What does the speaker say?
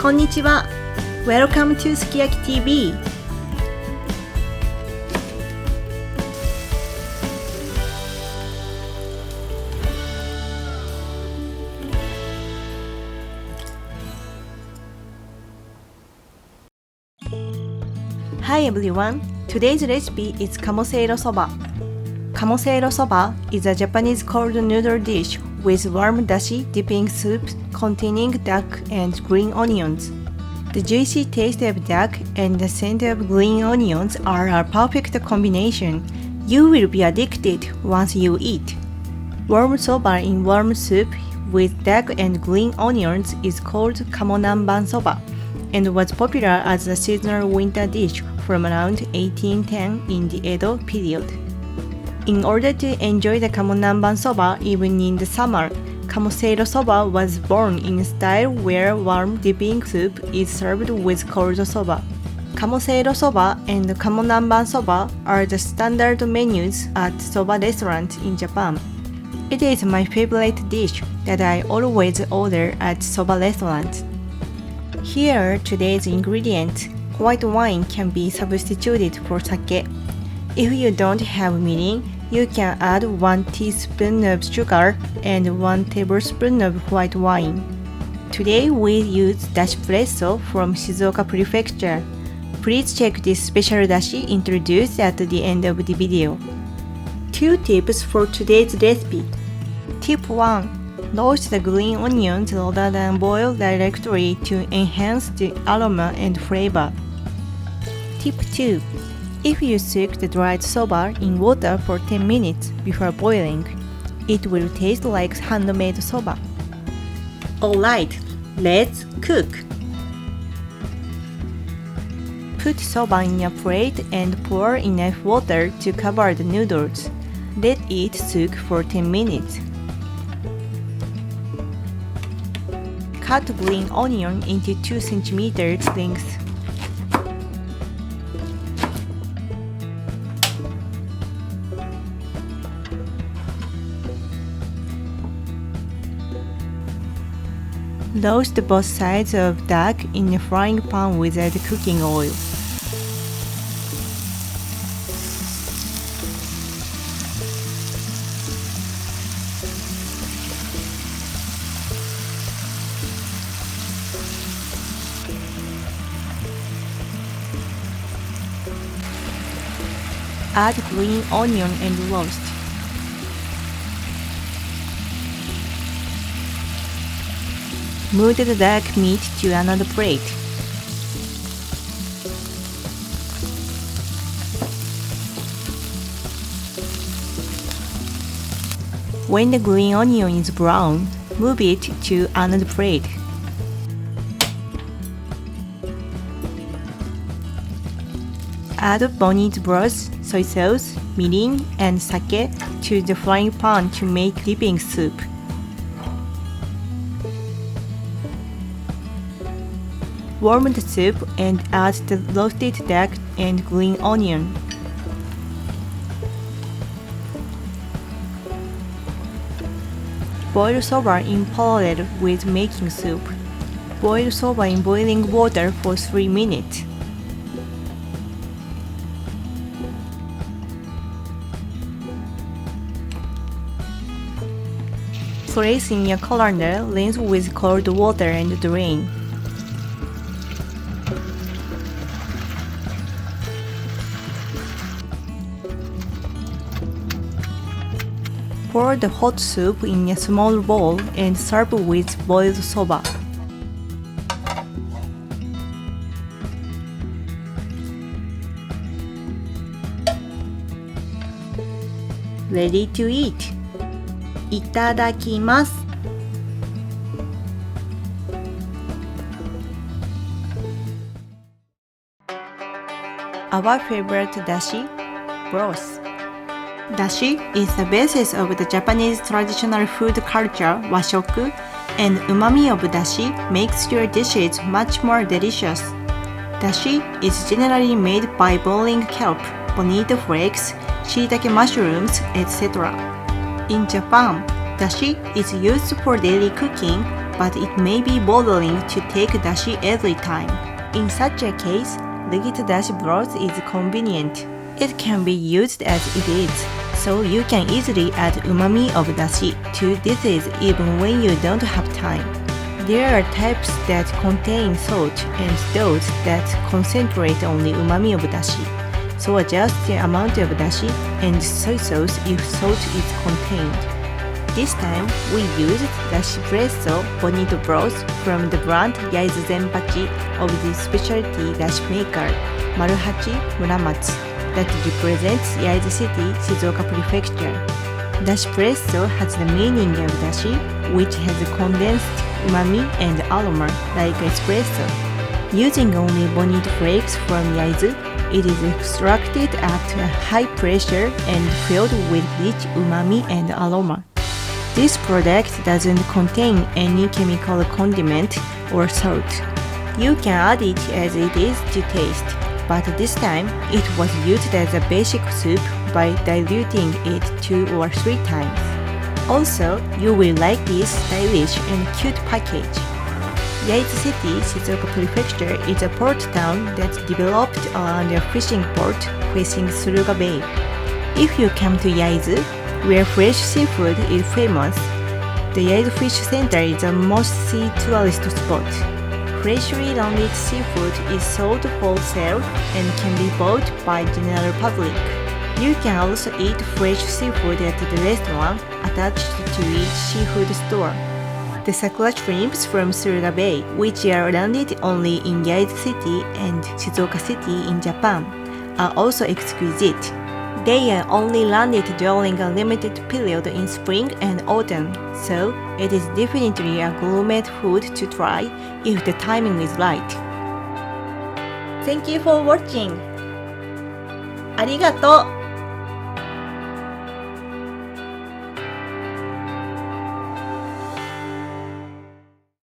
こんにちは。Welcome to すき焼き TV。Hi everyone. Today's recipe is Kamo Seiro Soba. Kamo Seiro Soba is a Japanese cold noodle dish with warm dashi dipping soup containing duck and green onions. The juicy taste of duck and the scent of green onions are a perfect combination. You will be addicted once you eat. Warm soba in warm soup with duck and green onions is called Kamo Namban Soba and was popular as a seasonal winter dish from around 1810 in the Edo period. In order to enjoy the Kamo Namban Soba even in the summer, Kamo Seiro Soba was born in a style where warm dipping soup is served with cold soba. Kamo Seiro Soba and Kamo Namban Soba are the standard menus at soba restaurants in Japan. It is my favorite dish that I always order at soba restaurants. Here are today's ingredients. White wine can be substituted for sake. If you don't have mirin, you can add 1 teaspoon of sugar and 1 tablespoon of white wine. Today we use dashi presso from Shizuoka Prefecture. Please check this special dashi introduced at the end of the video. 2 tips for today's recipe. Tip 1. Roast the green onions rather than boil directly to enhance the aroma and flavor. Tip 2. If you soak the dried soba in water for 10 minutes before boiling, it will taste like handmade soba. Alright, let's cook. Put soba in a plate and pour enough water to cover the noodles. Let it soak for 10 minutes. Cut green onion into 2 cm lengths. Roast both sides of duck in a frying pan without cooking oil. Add green onion and roast. Move the duck meat to another plate. When the green onion is brown, move it to another plate. Add Bonito broth, soy sauce, mirin, and sake to the frying pan to make dipping soup. Warm the soup and add the roasted duck and green onion. Boil soba in parallel with making soup. Boil soba in boiling water for 3 minutes. Place in a colander, rinse with cold water and drain. Pour the hot soup in a small bowl and serve with boiled soba. Ready to eat. いただきます。Our favorite dashi, broth. Dashi is the basis of the Japanese traditional food culture, Washoku, and umami of dashi makes your dishes much more delicious. Dashi is generally made by boiling kelp, bonito flakes, shiitake mushrooms, etc. In Japan, dashi is used for daily cooking, but it may be bothering to take dashi every time. In such a case, liquid dashi broth is convenient. It can be used as it is, so you can easily add umami of dashi to dishes even when you don't have time. There are types that contain salt and those that concentrate on the umami of dashi. So adjust the amount of dashi and soy sauce if salt is contained. This time, we used Dashi Presso Bonito broth from the brand Yaizu Zenpachi of the specialty dashi maker Maruhachi Muramatsu that represents Yaizu City, Shizuoka Prefecture. Dashi Presso has the meaning of dashi, which has condensed umami and aroma like espresso. Using only Bonito flakes from Yaizu, it is extracted at a high pressure and filled with rich umami and aroma. This product doesn't contain any chemical condiment or salt. You can add it as it is to taste, but this time it was used as a basic soup by diluting it 2 or 3 times. Also, you will like this stylish and cute package. Yaizu City, Shizuoka Prefecture is a port town that developed around a fishing port facing Suruga Bay. If you come to Yaizu, where fresh seafood is famous, the Yaizu Fish Center is a must-see tourist spot. Freshly landed seafood is sold wholesale and can be bought by general public. You can also eat fresh seafood at the restaurant attached to each seafood store. The sakura shrimps from Suruga Bay, which are landed only in Yaizu City and Shizuoka City in Japan, are also exquisite. They are only landed during a limited period in spring and autumn, so it is definitely a gourmet food to try if the timing is right. Thank you for watching! ありがとう